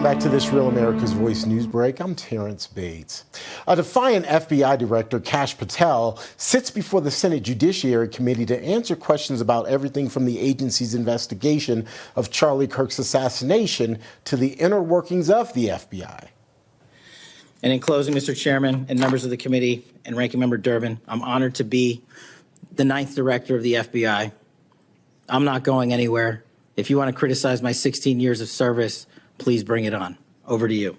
Welcome back to This Real America's Voice Newsbreak. I'm Terrence Bates. A defiant FBI Director Kash Patel sits before the Senate Judiciary Committee to answer questions about everything from the agency's investigation of Charlie Kirk's assassination to the inner workings of the FBI. And in closing, Mr. Chairman and members of the committee and Ranking Member Durbin, I'm honored to be the 9th director of the FBI. I'm not going anywhere. If you want to criticize my 16 years of service, please bring it on. Over to you.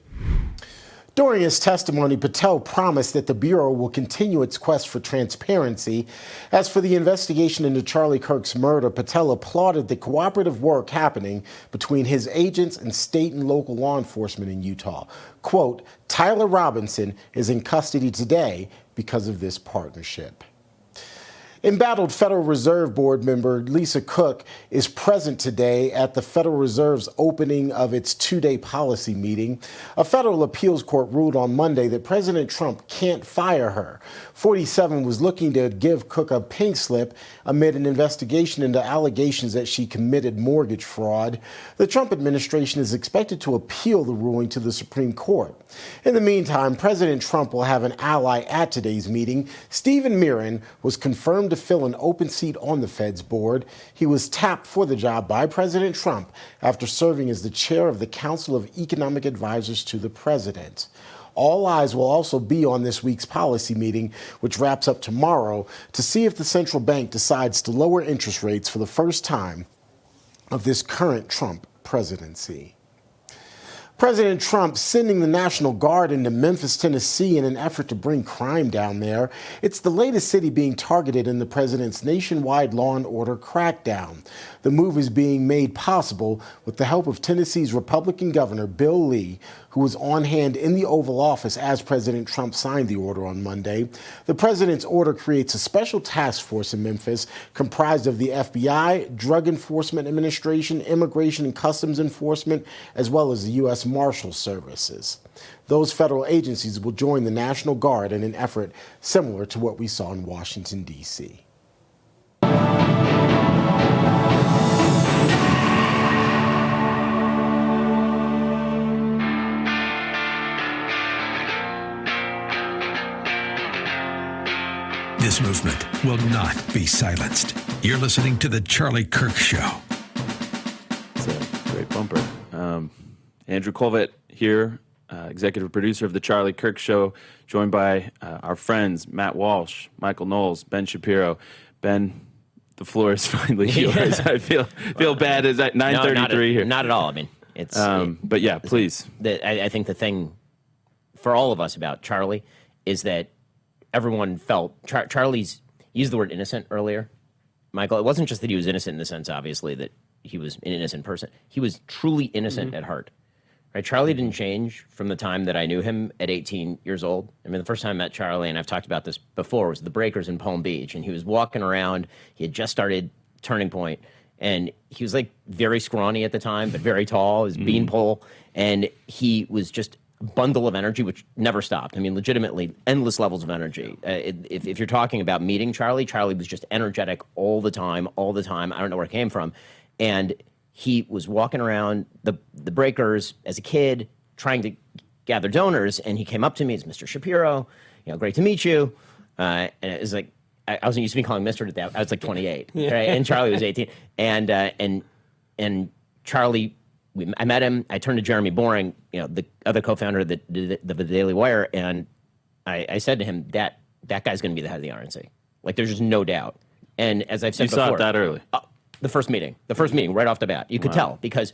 During his testimony, Patel promised that the Bureau will continue its quest for transparency. As for the investigation into Charlie Kirk's murder, Patel applauded the cooperative work happening between his agents and state and local law enforcement in Utah. Quote, Tyler Robinson is in custody today because of this partnership. Embattled Federal Reserve Board member Lisa Cook is present today at the Federal Reserve's opening of its two-day policy meeting. A federal appeals court ruled on Monday that President Trump can't fire her. 47 was looking to give Cook a pink slip amid an investigation into allegations that she committed mortgage fraud. The Trump administration is expected to appeal the ruling to the Supreme Court. In the meantime, President Trump will have an ally at today's meeting. Steven Miron was confirmed to fill an open seat on the Fed's board. He was tapped for the job by President Trump after serving as the chair of the Council of Economic Advisors to the president. All eyes will also be on this week's policy meeting, which wraps up tomorrow, to see if the central bank decides to lower interest rates for the first time of this current Trump presidency. President Trump sending the National Guard into Memphis, Tennessee in an effort to bring crime down there. It's the latest city being targeted in the president's nationwide law and order crackdown. The move is being made possible with the help of Tennessee's Republican Governor Bill Lee, who was on hand in the Oval Office as President Trump signed the order on Monday. The president's order creates a special task force in Memphis comprised of the FBI, Drug Enforcement Administration, Immigration and Customs Enforcement, as well as the U.S. Marshals services. Those federal agencies will join the National Guard in an effort similar to what we saw in Washington, D.C. This movement will not be silenced. You're listening to The Charlie Kirk Show. It's a great bumper. Andrew Kolvet here, executive producer of The Charlie Kirk Show, joined by our friends Matt Walsh, Michael Knowles, Ben Shapiro. Ben, the floor is finally yours. I feel bad. Is at 9:33 here? Not at all. I mean, it's. But yeah, please. I think the thing for all of us about Charlie is that everyone felt Charlie's used the word innocent earlier, Michael. It wasn't just that he was innocent in the sense, obviously, that he was an innocent person. He was truly innocent at heart. Right? Charlie didn't change from the time that I knew him at 18 years old. I mean, the first time I met Charlie, and I've talked about this before, was the Breakers in Palm Beach, and he was walking around. He had just started Turning Point, and he was like very scrawny at the time, but very tall. His beanpole, and he was just bundle of energy, which never stopped. I mean, legitimately, endless levels of energy. If you're talking about meeting Charlie, Charlie was just energetic all the time. I don't know where it came from. And he was walking around the Breakers as a kid, trying to gather donors, and he came up to me as Mr. Shapiro, great to meet you. And it was like, I wasn't used to be calling Mr. to that. I was like 28, right? And Charlie was 18. And Charlie, I met him. I turned to Jeremy Boring, the other co-founder of the Daily Wire, and I said to him, that guy's going to be the head of the RNC. Like, there's just no doubt. And as I've said before, you saw it that early. The first meeting, right off the bat, you could tell, because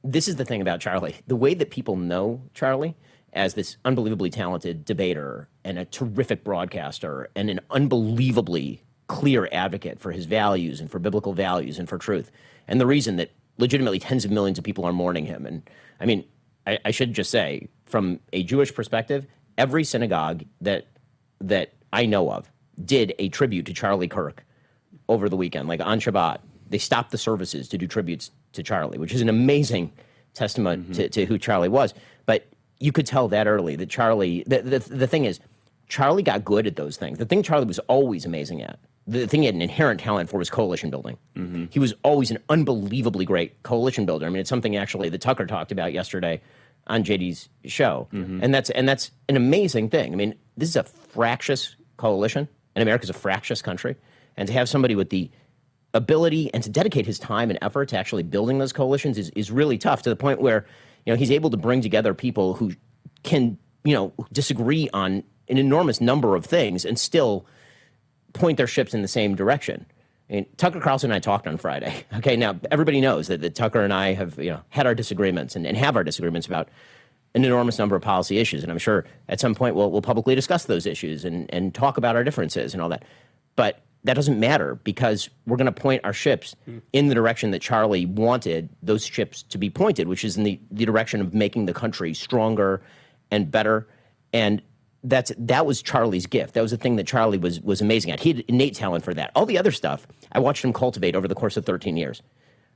this is the thing about Charlie. The way that people know Charlie as this unbelievably talented debater and a terrific broadcaster and an unbelievably clear advocate for his values and for biblical values and for truth, and the reason that legitimately tens of millions of people are mourning him. And I mean, I should just say, from a Jewish perspective, every synagogue that I know of did a tribute to Charlie Kirk over the weekend, like on Shabbat. They stopped the services to do tributes to Charlie, which is an amazing testament to who Charlie was. But you could tell that early that Charlie, the thing is, Charlie got good at those things. The thing Charlie was always amazing at, the thing he had an inherent talent for, was coalition building. He was always an unbelievably great coalition builder. I mean, it's something actually that Tucker talked about yesterday on JD's show, and that's an amazing thing. I mean, this is a fractious coalition, and America's a fractious country, and to have somebody with the ability and to dedicate his time and effort to actually building those coalitions is really tough, to the point where he's able to bring together people who can disagree on an enormous number of things and still point their ships in the same direction. I mean, Tucker Carlson and I talked on Friday. Okay, now everybody knows that Tucker and I have had our disagreements and have our disagreements about an enormous number of policy issues, and I'm sure at some point we'll publicly discuss those issues and talk about our differences and all that. But that doesn't matter, because we're going to point our ships in the direction that Charlie wanted those ships to be pointed, which is in the direction of making the country stronger and better. And that was Charlie's gift. That was the thing that Charlie was amazing at. He had innate talent for that. All the other stuff, I watched him cultivate over the course of 13 years.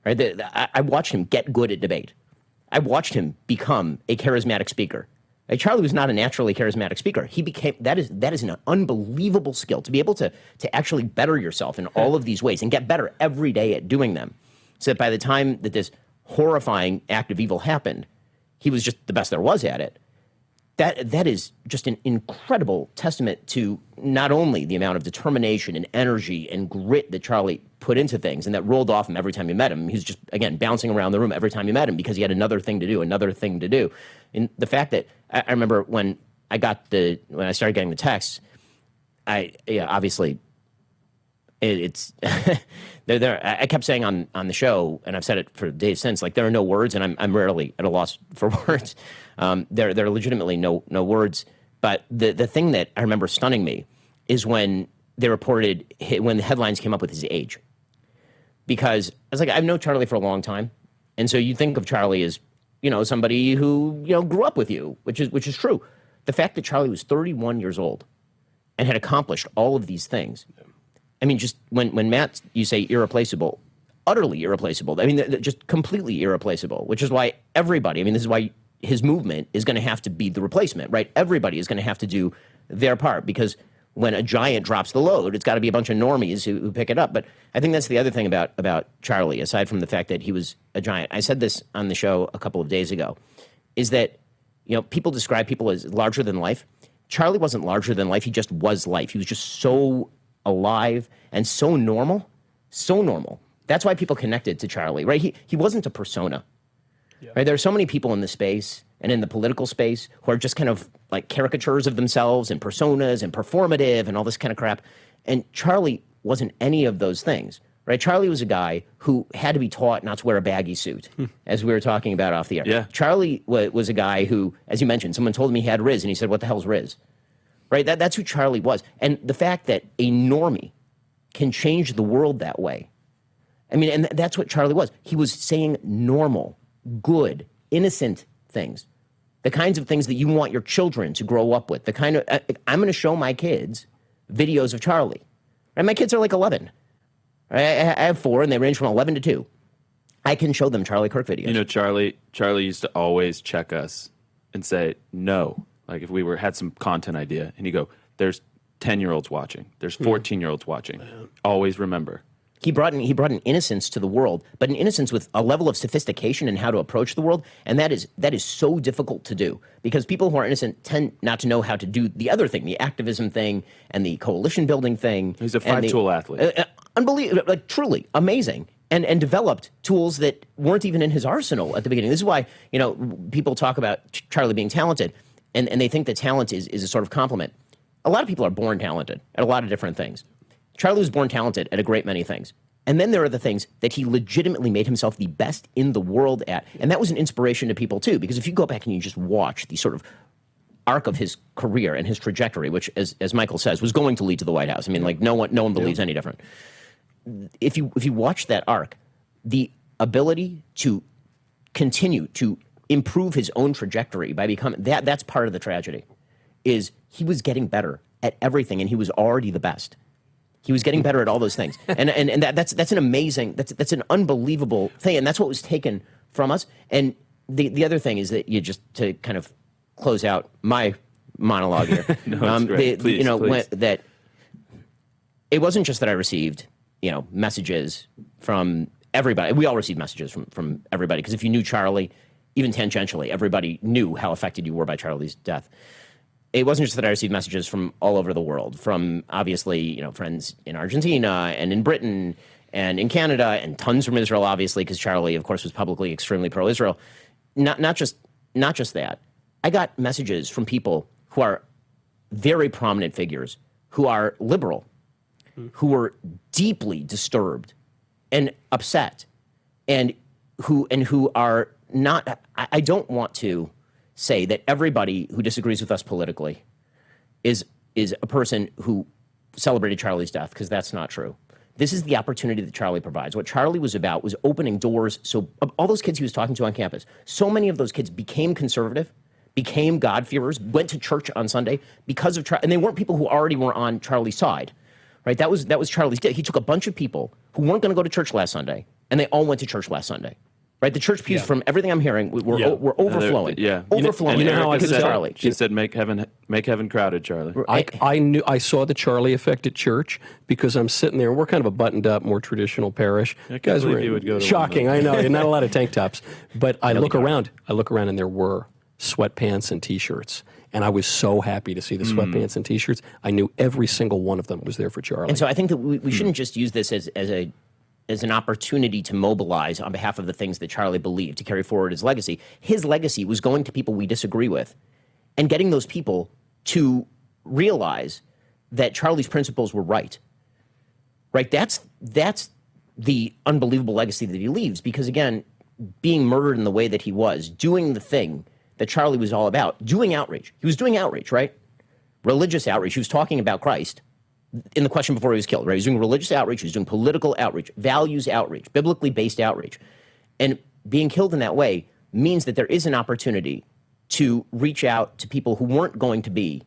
Right? I watched him get good at debate. I watched him become a charismatic speaker. Charlie was not a naturally charismatic speaker. He became that is an unbelievable skill, to be able to actually better yourself in all of these ways and get better every day at doing them. So that by the time that this horrifying act of evil happened, he was just the best there was at it. That is just an incredible testament to not only the amount of determination and energy and grit that Charlie put into things, and that rolled off him every time you met him. He was just, again, bouncing around the room every time you met him because he had another thing to do. And the fact that I remember when I started getting the texts, obviously it's I kept saying on the show, and I've said it for days since, like, there are no words, and I'm rarely at a loss for words. There are legitimately no words. But the thing that I remember stunning me is when they reported, when the headlines came up with his age. Because I was like, I've known Charlie for a long time, and so you think of Charlie as somebody who grew up with you, which is true. The fact that Charlie was 31 years old and had accomplished all of these things. I mean, just when Matt, you say irreplaceable, utterly irreplaceable. I mean, just completely irreplaceable, which is why everybody, this is why his movement is going to have to be the replacement, right? Everybody is going to have to do their part, because when a giant drops the load, it's got to be a bunch of normies who pick it up. But I think that's the other thing about Charlie, aside from the fact that he was a giant. I said this on the show a couple of days ago, is that people describe people as larger than life. Charlie wasn't larger than life. He just was life. He was just so alive and so normal, so normal. That's why people connected to Charlie, right? He wasn't a persona. Yeah. Right? There are so many people in the space and in the political space who are just kind of like caricatures of themselves and personas and performative and all this kind of crap. And Charlie wasn't any of those things, right? Charlie was a guy who had to be taught not to wear a baggy suit, as we were talking about off the air. Yeah. Charlie was a guy who, as you mentioned, someone told him he had Riz, and he said, "What the hell's Riz?" Right? That's who Charlie was. And the fact that a normie can change the world that way, and that's what Charlie was. He was saying normal, good, innocent things. The kinds of things that you want your children to grow up with. The kind of I'm going to show my kids videos of Charlie. Right? My kids are like 11. Right? I have 4, and they range from 11 to 2. I can show them Charlie Kirk videos. Charlie used to always check us and say no. Like if we had some content idea, and he'd go, "There's 10-year-olds watching. There's 14-year-olds watching. Always remember." He brought an innocence to the world, but an innocence with a level of sophistication in how to approach the world, and that is so difficult to do, because people who are innocent tend not to know how to do the other thing, the activism thing and the coalition building thing. He's a 5-tool athlete. Unbelievable, like truly amazing, and developed tools that weren't even in his arsenal at the beginning. This is why people talk about Charlie being talented, and they think that talent is a sort of compliment. A lot of people are born talented at a lot of different things. Charlie was born talented at a great many things. And then there are the things that he legitimately made himself the best in the world at. And that was an inspiration to people, too, because if you go back and you just watch the sort of arc of his career and his trajectory, which, as Michael says, was going to lead to the White House. No one believes any different. If you watch that arc, the ability to continue to improve his own trajectory by becoming that's part of the tragedy, is he was getting better at everything, and he was already the best. He was getting better at all those things, and that's an amazing, that's an unbelievable thing, and that's what was taken from us. And the other thing is that to kind of close out my monologue here, Please. That it wasn't just that I received messages from everybody. We all received messages from everybody, because if you knew Charlie, even tangentially, everybody knew how affected you were by Charlie's death. It wasn't just that I received messages from all over the world, from obviously, friends in Argentina and in Britain and in Canada, and tons from Israel, obviously, because Charlie, of course, was publicly extremely pro-Israel. Not just that. I got messages from people who are very prominent figures, who are liberal, who were deeply disturbed and upset, and who are not. I don't want to say that everybody who disagrees with us politically is a person who celebrated Charlie's death, because that's not true. This is the opportunity that Charlie provides. What Charlie was about was opening doors. So all those kids he was talking to on campus, so many of those kids became conservative, became God-fearers, went to church on Sunday because of Charlie. And they weren't people who already were on Charlie's side, right? That was Charlie's deal. He took a bunch of people who weren't going to go to church last Sunday, and they all went to church last Sunday. Right, the church pews, from everything I'm hearing, we're overflowing. Overflowing. You know how I could tell? Charlie. She said, "Make heaven crowded, Charlie." I saw the Charlie effect at church because I'm sitting there. We're kind of a buttoned up, more traditional parish. Guys, you would go to shocking. I know, not a lot of tank tops. But I look around, and there were sweatpants and T-shirts. And I was so happy to see the sweatpants and T-shirts. I knew every single one of them was there for Charlie. And so I think that we shouldn't just use this as an opportunity to mobilize on behalf of the things that Charlie believed, to carry forward his legacy. His legacy was going to people we disagree with and getting those people to realize that Charlie's principles were right. Right? That's the unbelievable legacy that he leaves, because, again, being murdered in the way that he was, doing the thing that Charlie was all about, doing outreach. He was doing outreach, right? Religious outreach. He was talking about Christ in the question before he was killed, right? He was doing religious outreach, he was doing political outreach, values outreach, biblically based outreach. And being killed in that way means that there is an opportunity to reach out to people who weren't going to be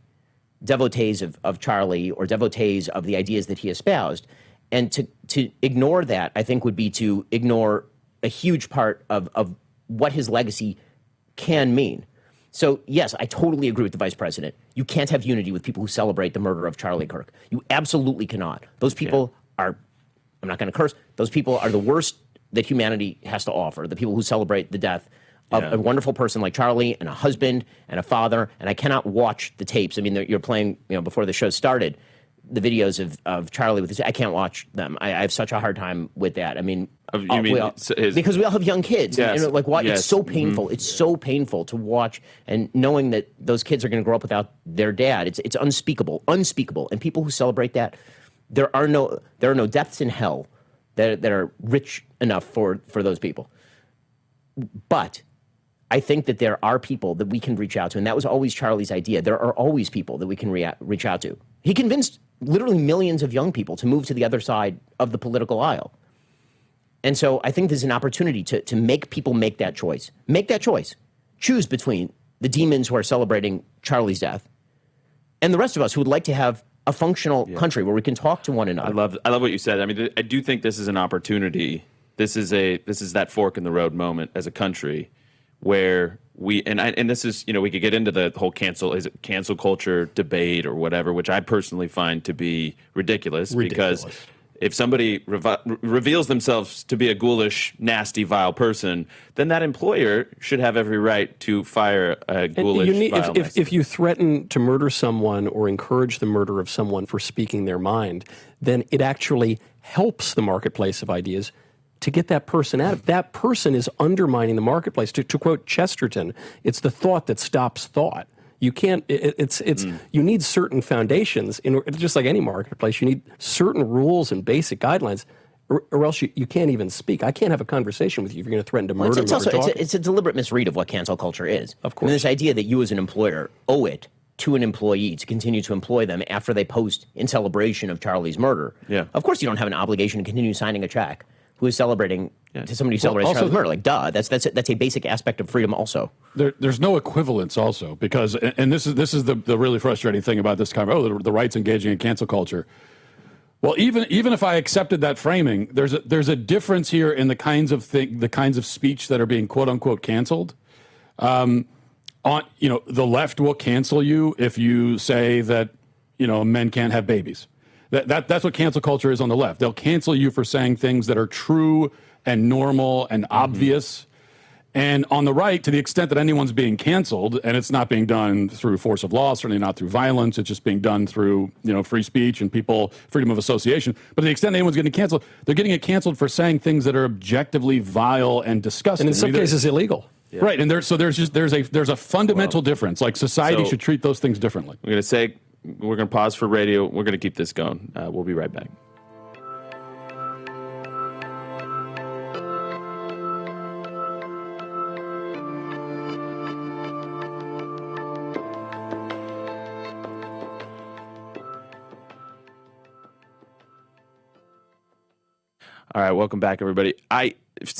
devotees of Charlie or devotees of the ideas that he espoused. And to ignore that, I think, would be to ignore a huge part of what his legacy can mean. So, yes, I totally agree with the vice president. You can't have unity with people who celebrate the murder of Charlie Kirk. You absolutely cannot. Those people are, I'm not going to curse, those people are the worst that humanity has to offer, the people who celebrate the death of a wonderful person like Charlie, and a husband and a father. And I cannot watch the tapes. I mean, you're playing, before the show started, the videos of Charlie with his, I can't watch them. I have such a hard time with that. I mean, because we all have young kids. Yes. And it's so painful. It's so painful to watch, and knowing that those kids are going to grow up without their dad. It's unspeakable. And people who celebrate that, there are no depths in hell that are rich enough for those people. But I think that there are people that we can reach out to, and that was always Charlie's idea. There are always people that we can reach out to. He convinced literally millions of young people to move to the other side of the political aisle. And so I think there's an opportunity to make people make that choice. Make that choice. Choose between the demons who are celebrating Charlie's death and the rest of us who would like to have a functional country where we can talk to one another. I love what you said. I mean, I do think this is an opportunity. This is that fork in the road moment as a country where we this is, we could get into the whole cancel culture debate or whatever, which I personally find to be ridiculous. Because if somebody reveals themselves to be a ghoulish, nasty, vile person, then that employer should have every right to fire a ghoulish, vile, if you threaten to murder someone or encourage the murder of someone for speaking their mind, then it actually helps the marketplace of ideas to get that person out. If that person is undermining the marketplace, to quote Chesterton, it's the thought that stops thought. You can't. You need certain foundations, just like any marketplace. You need certain rules and basic guidelines, or else you can't even speak. I can't have a conversation with you if you're going to threaten to murder me. It's a deliberate misread of what cancel culture is. Of course, and this idea that you as an employer owe it to an employee to continue to employ them after they post in celebration of Charlie's murder. Yeah. Of course, you don't have an obligation to continue signing a check who is celebrating to somebody who celebrates Charlie's murder. Like, duh, that's a basic aspect of freedom also. There's no equivalence also, because, and this is the really frustrating thing about this kind of, the right's engaging in cancel culture. Well, even if I accepted that framing, there's a difference here in the kinds of speech that are being quote unquote canceled. The left will cancel you if you say that, men can't have babies. That's what cancel culture is on the left. They'll cancel you for saying things that are true and normal and obvious. And on the right, to the extent that anyone's being canceled, and it's not being done through force of law, certainly not through violence, it's just being done through, free speech and freedom of association. But to the extent anyone's getting canceled, they're getting it canceled for saying things that are objectively vile and disgusting. And in some cases illegal. Yeah. Right, and there's a fundamental difference. Like society should treat those things differently. We're going to pause for radio. We're going to keep this going. We'll be right back. All right, welcome back, everybody. Let's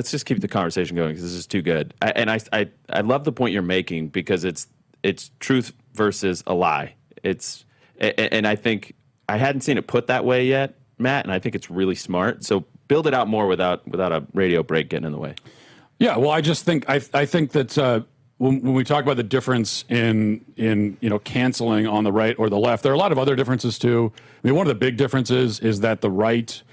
just keep the conversation going because this is too good. I love the point you're making because it's truth versus a lie. And I think I hadn't seen it put that way yet, Matt, and I think it's really smart. So build it out more without a radio break getting in the way. Yeah, well, I just think I think that when we talk about the difference in canceling on the right or the left, there are a lot of other differences too. I mean, one of the big differences is that the right,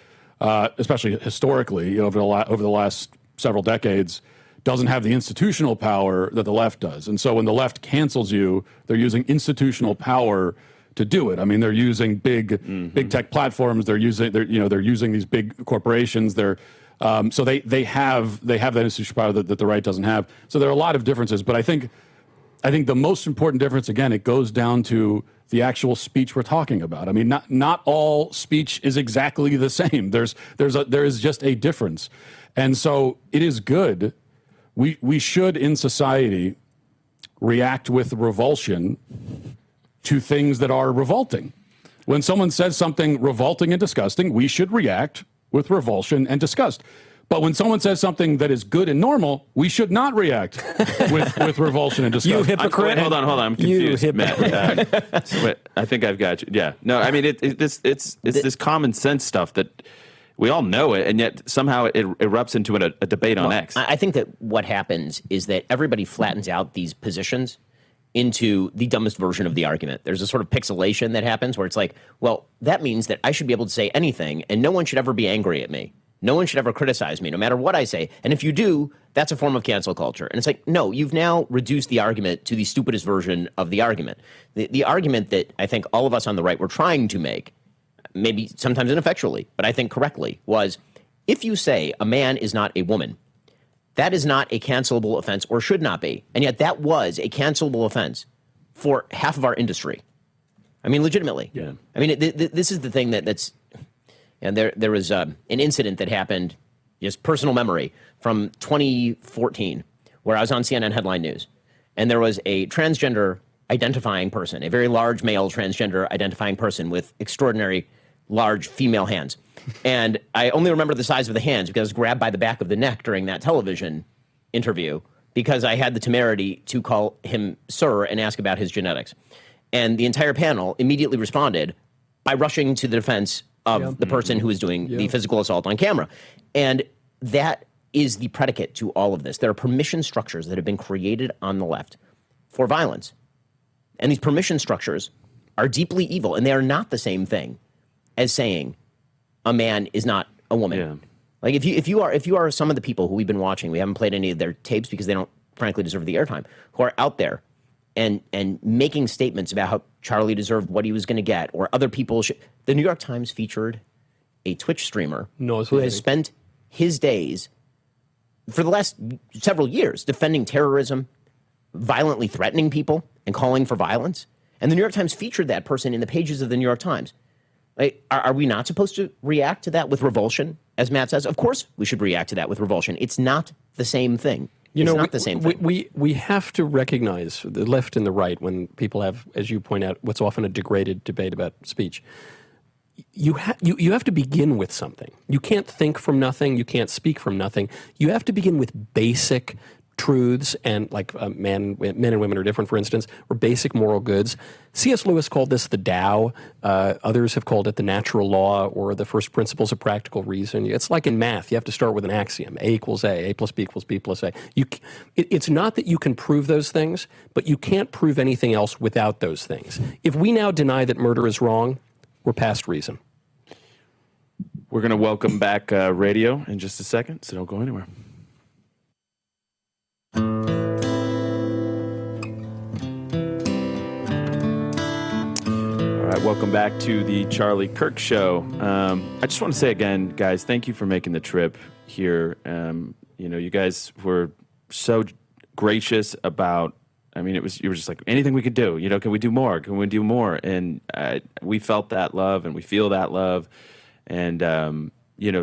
especially historically, over the last several decades, doesn't have the institutional power that the left does. And so when the left cancels you, they're using institutional power to do it. I mean, they're using big tech platforms. They're using these big corporations. So they have that institutional power that the right doesn't have. So there are a lot of differences. But I think the most important difference, again, it goes down to the actual speech we're talking about. I mean, not all speech is exactly the same. There is just a difference. And so it is good. We should, in society, react with revulsion to things that are revolting. When someone says something revolting and disgusting, we should react with revulsion and disgust. But when someone says something that is good and normal, we should not react with revulsion and disgust. You hypocrite. Hold on. I'm confused, Matt. I think I've got you. Yeah. No, I mean, it's this common sense stuff that we all know it, and yet somehow it erupts into a debate on X. I think that what happens is that everybody flattens out these positions into the dumbest version of the argument. There's a sort of pixelation that happens where it's like, well, that means that I should be able to say anything, and no one should ever be angry at me. No one should ever criticize me, no matter what I say. And if you do, that's a form of cancel culture. And it's like, no, you've now reduced the argument to the stupidest version of the argument. The argument that I think all of us on the right were trying to make, maybe sometimes ineffectually, but I think correctly, was if you say a man is not a woman, that is not a cancelable offense or should not be. And yet that was a cancelable offense for half of our industry. I mean, legitimately. Yeah. I mean, this is the thing that's... And there was an incident that happened, just personal memory, from 2014, where I was on CNN Headline News. And there was a transgender identifying person, a very large male transgender identifying person with extraordinary large female hands. And I only remember the size of the hands because I was grabbed by the back of the neck during that television interview because I had the temerity to call him sir and ask about his genetics. And the entire panel immediately responded by rushing to the defense of the person who was doing the physical assault on camera. And that is the predicate to all of this. There are permission structures that have been created on the left for violence. And these permission structures are deeply evil, and they are not the same thing as saying a man is not a woman. Yeah. Like if you are some of the people who we've been watching, we haven't played any of their tapes because they don't frankly deserve the airtime, who are out there and making statements about how Charlie deserved what he was going to get, or other people should. The New York Times featured a Twitch streamer who has spent his days for the last several years defending terrorism, violently threatening people, and calling for violence. And the New York Times featured that person in the pages of the New York Times. Like, are we not supposed to react to that with revulsion, as Matt says? Of course we should react to that with revulsion. It's not the same thing. It's not the same thing. We have to recognize the left and the right when people have, as you point out, what's often a degraded debate about speech. You have to begin with something. You can't think from nothing. You can't speak from nothing. You have to begin with basic truths, and like men and women are different, for instance, or basic moral goods. C.S. Lewis called this the Tao. Others have called it the natural law or the first principles of practical reason. It's like in math. You have to start with an axiom. A equals A plus B equals B plus A. It's not that you can prove those things, but you can't prove anything else without those things. If we now deny that murder is wrong, we're past reason. We're going to welcome back radio in just a second, so don't go anywhere. All right, welcome back to the Charlie Kirk Show. I just want to say again, guys, thank you for making the trip here. You guys were so gracious about. I mean, you were just like, anything we could do. Can we do more? Can we do more? And we felt that love, and we feel that love, and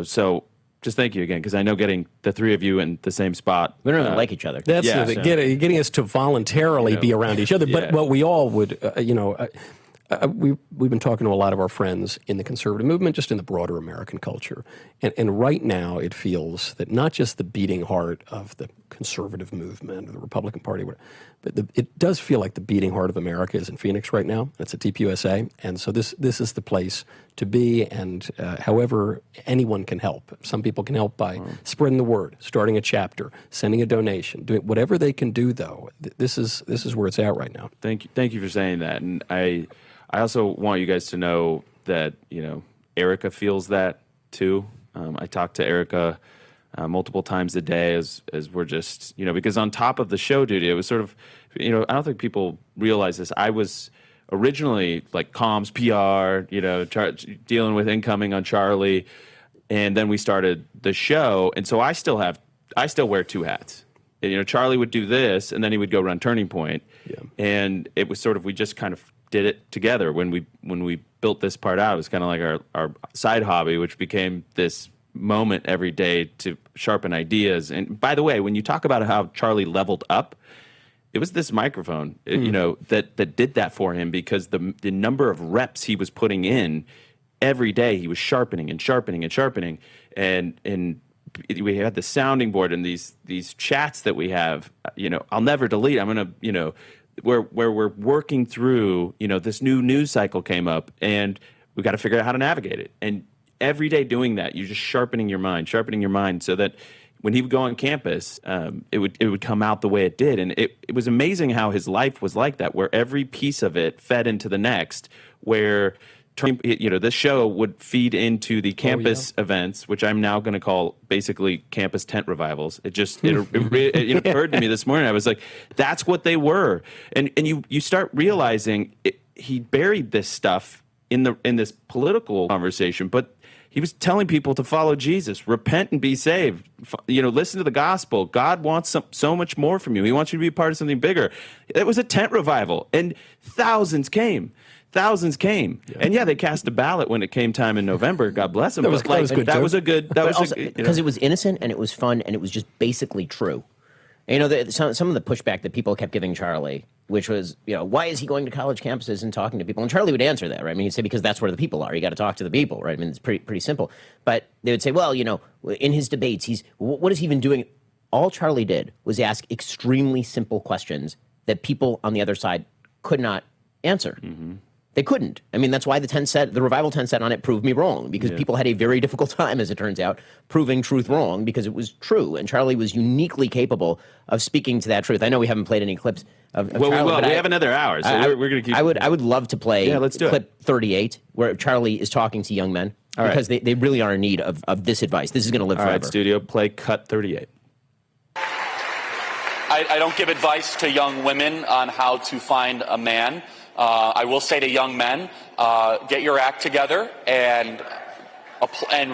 so just thank you again, because I know getting the three of you in the same spot. We don't even like each other. That's getting us to voluntarily be around each other. But what we all would, we've been talking to a lot of our friends in the conservative movement, just in the broader American culture. And right now it feels that not just the beating heart of the conservative movement or the Republican Party, but it does feel like the beating heart of America is in Phoenix right now. That's at TPUSA. And so this is the place to be. And however anyone can help. Some people can help by spreading the word, starting a chapter, sending a donation, doing whatever they can do, though. This is where it's at right now. Thank you for saying that. And I also want you guys to know that, Erica feels that too. I talk to Erica multiple times a day as we're just, because on top of the show duty, it was sort of, I don't think people realize this. I was originally like comms, PR, dealing with incoming on Charlie. And then we started the show. And so I still wear two hats. And, Charlie would do this, and then he would go run Turning Point. Yeah. And it was sort of, we just kind of did it together. When we built this part out, it was kind of like our side hobby, which became this moment every day to sharpen ideas. And by the way, when you talk about how Charlie leveled up, it was this microphone, that did that for him, because the number of reps he was putting in every day, he was sharpening and sharpening and sharpening. And we had the sounding board and these chats that we have, I'll never delete. I'm going to, where we're working through, this new news cycle came up, and we got to figure out how to navigate it. And every day doing that, you're just sharpening your mind so that when he would go on campus, it would come out the way it did. And it was amazing how his life was like that, where every piece of it fed into the next, where this show would feed into the campus events, which I'm now going to call basically campus tent revivals. It occurred to me this morning. I was like, that's what they were. And you start realizing he buried this stuff in this political conversation, but he was telling people to follow Jesus, repent and be saved. Listen to the gospel. God wants so much more from you. He wants you to be a part of something bigger. It was a tent revival, and thousands came. Yeah. And they cast a ballot when it came time in November. God bless them. That was good. Because it was innocent, and it was fun, and it was just basically true. And, some of the pushback that people kept giving Charlie, which was, why is he going to college campuses and talking to people? And Charlie would answer that, right? I mean, he'd say, because that's where the people are. You got to talk to the people, right? I mean, it's pretty simple. But they would say, well, in his debates, what is he even doing? All Charlie did was ask extremely simple questions that people on the other side could not answer. Mm-hmm. They couldn't. I mean, that's why the revival tent set on it proved me wrong, because people had a very difficult time, as it turns out, proving truth wrong, because it was true. And Charlie was uniquely capable of speaking to that truth. I know we haven't played any clips of Charlie. Well, we have another hour, so we're going to keep. I would love to play clip 38, where Charlie is talking to young men, because they really are in need of this advice. This is going to live forever. All right, studio, play cut 38. I don't give advice to young women on how to find a man. I will say to young men, get your act together and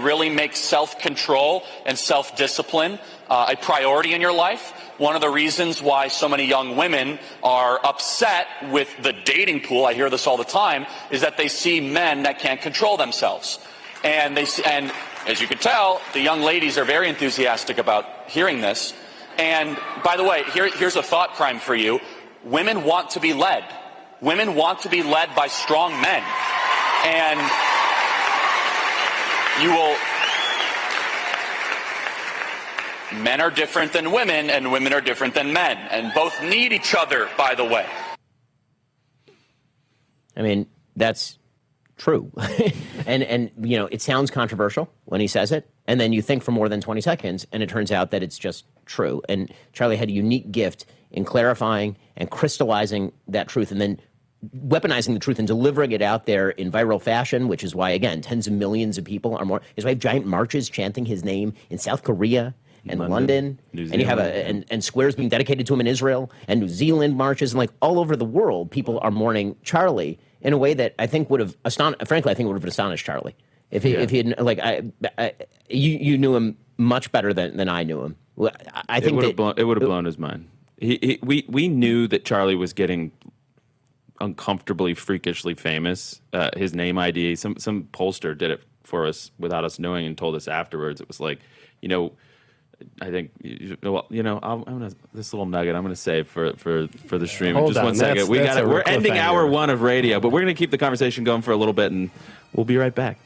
really make self-control and self-discipline a priority in your life. One of the reasons why so many young women are upset with the dating pool, I hear this all the time, is that they see men that can't control themselves. And as you can tell, the young ladies are very enthusiastic about hearing this. And by the way, here's a thought crime for you. Women want to be led. Women want to be led by strong men. And men are different than women, and women are different than men. And both need each other, by the way. I mean, that's true. and it sounds controversial when he says it, and then you think for more than 20 seconds, and it turns out that it's just true. And Charlie had a unique gift in clarifying and crystallizing that truth, and then weaponizing the truth and delivering it out there in viral fashion, which is why, again, tens of millions of people are more. Is why you have giant marches chanting his name in South Korea and London, and you have and squares being dedicated to him in Israel, and New Zealand marches, and like all over the world, people are mourning Charlie in a way that I think would have frankly, I think would have astonished Charlie if he had like you knew him much better than I knew him. I think it would have blown his mind. We knew that Charlie was getting uncomfortably, freakishly famous. His name ID, some pollster did it for us without us knowing and told us afterwards. It was like, I think, I'm gonna this little nugget I'm gonna save for the stream. Hold just on. 1 second. We're ending cliffhanger. hour 1 of radio, but we're gonna keep the conversation going for a little bit, and we'll be right back.